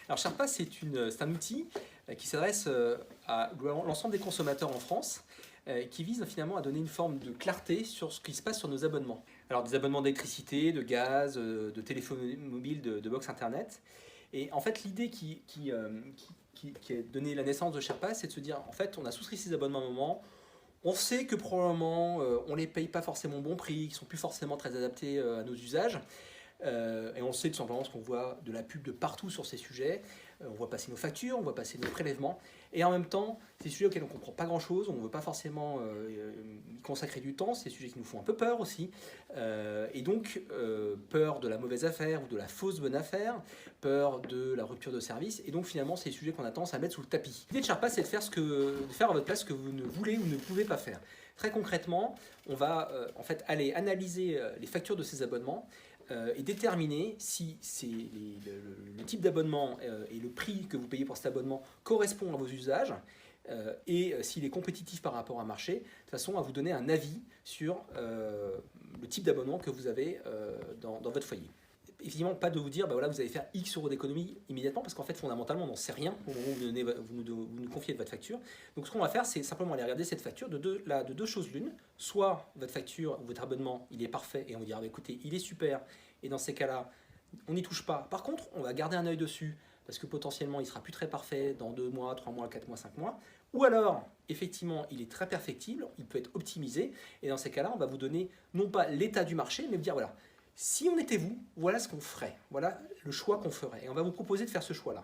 Alors Sherpa, c'est un outil qui s'adresse à l'ensemble des consommateurs en France, qui vise finalement à donner une forme de clarté sur ce qui se passe sur nos abonnements. Alors des abonnements d'électricité, de gaz, de téléphone mobile, de box internet. Et en fait, l'idée qui a donné la naissance de Sherpa, c'est de se dire, en fait, on a souscrit ces abonnements à un moment, on sait que probablement on ne les paye pas forcément au bon prix, qu'ils ne sont plus forcément très adaptés à nos usages. Et on le sait tout simplement parce qu'on voit de la pub de partout sur ces sujets. On voit passer nos factures, on voit passer nos prélèvements. Et en même temps, c'est des sujets auxquels on ne comprend pas grand-chose, on ne veut pas forcément y consacrer du temps. C'est des sujets qui nous font un peu peur aussi. Et donc, peur de la mauvaise affaire ou de la fausse bonne affaire, peur de la rupture de service. Et donc, finalement, c'est des sujets qu'on a tendance à mettre sous le tapis. L'idée de Sherpa, c'est de faire à votre place ce que vous ne voulez ou ne pouvez pas faire. Très concrètement, on va en fait aller analyser les factures de ces abonnements et déterminer si le type d'abonnement et le prix que vous payez pour cet abonnement correspond à vos usages et s'il est compétitif par rapport à un marché, de façon à vous donner un avis sur le type d'abonnement que vous avez dans votre foyer. Évidemment, pas de vous dire, bah voilà, vous allez faire X euros d'économie immédiatement, parce qu'en fait, fondamentalement, on n'en sait rien au moment où vous nous confiez votre facture. Donc, ce qu'on va faire, c'est simplement aller regarder cette facture de deux choses l'une. Soit votre facture, votre abonnement, il est parfait, et on va dire, bah, écoutez, il est super, et dans ces cas-là, on n'y touche pas. Par contre, on va garder un œil dessus, parce que potentiellement, il sera plus très parfait dans 2 mois, 3 mois, 4 mois, 5 mois. Ou alors, effectivement, il est très perfectible, il peut être optimisé, et dans ces cas-là, on va vous donner, non pas l'état du marché, mais vous dire, voilà, si on était vous, voilà ce qu'on ferait, voilà le choix qu'on ferait. Et on va vous proposer de faire ce choix-là.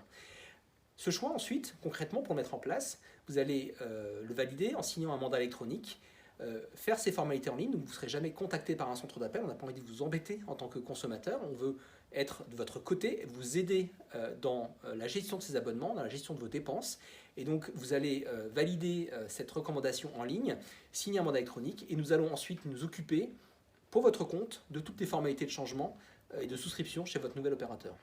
Ce choix, ensuite, concrètement, pour le mettre en place, vous allez le valider en signant un mandat électronique, faire ces formalités en ligne, donc vous ne serez jamais contacté par un centre d'appel, on n'a pas envie de vous embêter en tant que consommateur, on veut être de votre côté, vous aider dans la gestion de ces abonnements, dans la gestion de vos dépenses, et donc vous allez valider cette recommandation en ligne, signer un mandat électronique, et nous allons ensuite nous occuper pour votre compte de toutes les formalités de changement et de souscription chez votre nouvel opérateur.